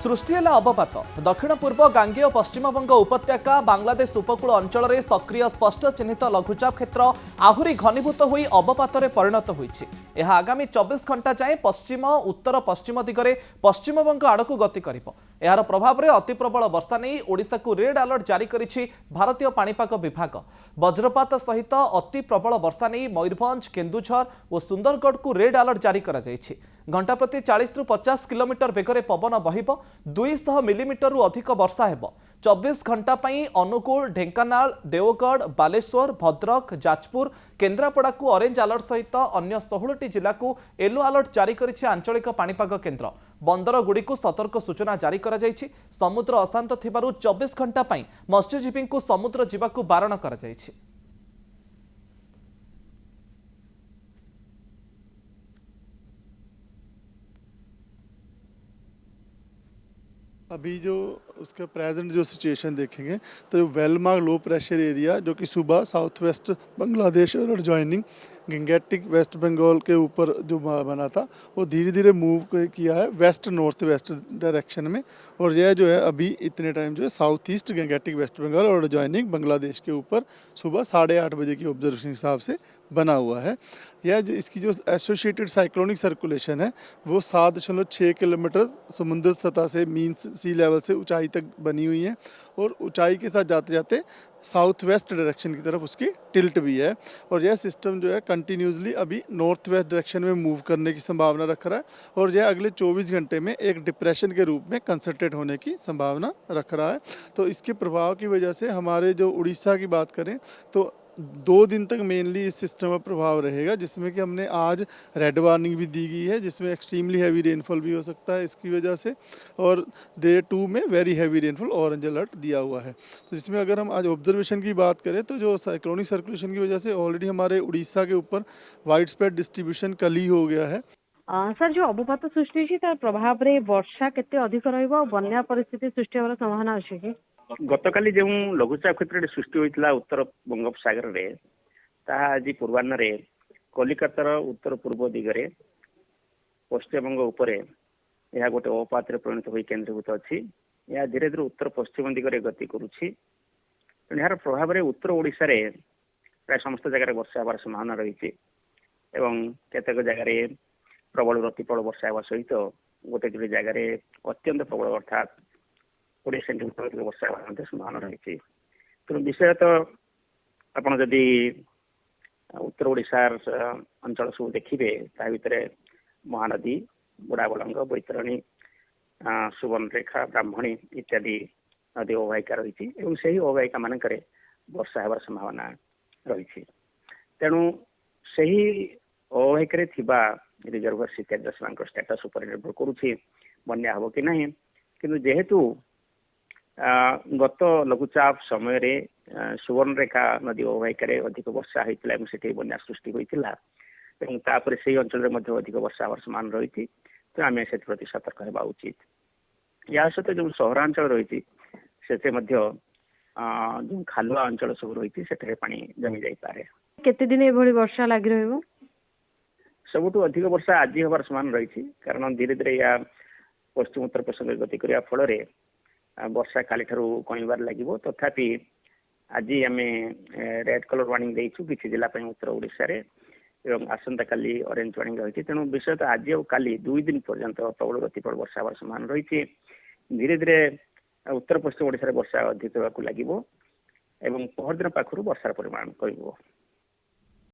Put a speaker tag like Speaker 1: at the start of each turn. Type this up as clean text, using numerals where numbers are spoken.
Speaker 1: सृष्टि अवपात दक्षिण पूर्व गांगेय पश्चिमबंग उपत्यका बांग्लादेश उपकूल अंचल में सक्रिय स्पष्ट चिन्हित लघुचाप क्षेत्र आहुरी घनीभूत हो अवपात परिणत होइछि। यह आगामी 24 घंटा जाए पश्चिम उत्तर पश्चिम दिगरे पश्चिमबंग आड़कू गति करिब। यार प्रभाव में अति प्रबल वर्षा नहीं ओडिशा को रेड अलर्ट जारी करिछि भारतीय पाणीपाग विभाग। वज्रपात सहित अति प्रबल वर्षा नहीं मयूरभंज केन्दुझर और सुंदरगढ़ को रेड अलर्ट जारी करा जायछि। घंटा प्रति 40 ରୁ 50 किलोमीटर बेगरे पवन बहिब। 200 मिलीमीटर रु अधिक वर्षा हेब। 24 घंटा पई अनुगुल ढेंकानाल देवगढ़ बालेश्वर भद्रक जाजपुर केन्द्रापड़ा को ऑरेंज अलर्ट सहित अन्य 16टी जिला को येलो अलर्ट जारी करिछि आंचलिक पाणीपाग केन्द्र। बंदर गुड़ी को सतर्क सूचना जारी करा जायछि। समुद्र अशांत थिबारु 24 घंटा पई मत्स्यजीवी को समुद्र जीवाकू बारण करा जायछि।
Speaker 2: अभी जो उसका प्रेजेंट जो सिचुएशन देखेंगे तो वेलमार्क लो प्रेशर एरिया जो कि सुबह साउथ वेस्ट बांग्लादेश और एडजॉइनिंग गंगेटिक वेस्ट बंगाल के ऊपर जो बना था वो धीरे धीरे मूव किया है वेस्ट नॉर्थ वेस्ट डायरेक्शन में। और यह जो है अभी इतने टाइम जो है south east Gangetic west Bengal और एडजॉइनिंग बांग्लादेश के ऊपर सुबह 8:30 बजे की ऑब्जर्वेशन हिसाब से बना हुआ है। यह जो इसकी जो एसोसिएटेड साइक्लोनिक सर्कुलेशन है वो 7.6 किलोमीटर समुद्र सतह से मीन सी लेवल से ऊंचाई तक बनी हुई है और ऊंचाई के साथ जाते जाते साउथ वेस्ट डायरेक्शन की तरफ उसकी टिल्ट भी है। और यह सिस्टम जो है कंटिन्यूसली अभी नॉर्थ वेस्ट डायरेक्शन में मूव करने की संभावना रख रहा है और यह अगले 24 घंटे में एक डिप्रेशन के रूप में कंसंट्रेट होने की संभावना रख रहा है। तो इसके प्रभाव की वजह से हमारे जो उड़ीसा की बात करें तो 2 दिन तक मेनली इस सिस्टम का प्रभाव रहेगा, जिसमें कि हमने आज रेड वार्निंग भी दी गई है जिसमें एक्सट्रीमली हैवी रेनफॉल भी हो सकता है इसकी वजह से। और डे 2 में very heavy rainfall orange alert दिया हुआ है। तो जिसमें अगर हम आज ऑब्जर्वेशन की बात करें तो जो साइक्लोनिक सर्कुलेशन की वजह से ऑलरेडी हमारे उड़ीसा के ऊपर वाइड स्प्रेड डिस्ट्रीब्यूशन कल ही हो गया है।
Speaker 3: सर जो अवपात सृष्टि होइछि तार प्रभाव रे वर्षा केते अधिक रहइबो और बन्या परिस्थिति सृष्टि होबार संभावना अछि कि?
Speaker 4: गतकाली जो लघुचाप क्षेत्र सृष्टि होता उत्तर बंगोपसागर रे ताहा आज पूर्वाह्न रे कलिकतार उत्तर पूर्व दिगरे पश्चिमबंग उपरे यह गोटे अवपात परिणत हो केन्द्रीभूत अच्छी। यह धीरे धीरे उत्तर पश्चिम दिगरे गति करुछि। यार प्रभाव में उत्तर ओडिशा रे प्राय समस्त जगह वर्षा होबार संभावना रही एवं केतेक जगह प्रबल अति प्रबल वर्षा होगा सहित गोटे गोटे जगह अत्यंत प्रबल अर्थात 20 सेंटीमीटर वर्षा होगा संभावना रही। तेणु विषय तो आपड़ जदि उत्तर ओडिशार अंचल सब देखिए ता भितर महानदी बुढ़ाबलंग बैतरणी सुवर्णरेखा ब्राह्मणी इत्यादि नदी अववाहिका रही से अववाहिका मानक वर्षा होबार संभावना रही। तेणु से अववाहिक रिजर्वर सीताजन स्टेटस उपर निर्भर करुच्ची बन्या हम कि नहीं। किंतु जेहेतु गत लघुचाप समय रे सुवर्णरेखा नदी अववाहिका अधिक वर्षा होता है बन्या सृष्टि होता से अंचल में अधिक वर्षा होवार संभावना रही। तो आम से प्रति सतर्क होगा उचित। या सहित जो सहरांचल रही से जो खालुआ अंचल सब रही से पानी जमी जापे।
Speaker 3: केते दिन एभली वर्षा लागि रहइबो?
Speaker 4: सबुठु अधिक वर्षा आज हबार संभावना रही कारण धीरे धीरे या पश्चिम उत्तर पश्चिम गति करने फल वर्षा काली ठारू कमिबार लगिबो। तथापि आज आम रेड कलर वार्निंग देइछु किछि जिला पे उत्तर ओडिशा रे एवं आसंता काली ऑरेंज वार्निंग रही। तेणु विषय तो आज और काली 2 दिन पर्यंत प्रबल गति वर्षा होबार संभावना रही। धीरे धीरे उत्तर पश्चिम ओडिशा रे वर्षा अधिक होगा लगिबो एवं पहर दिन पाखरु वर्षार परिमाण कमिबो।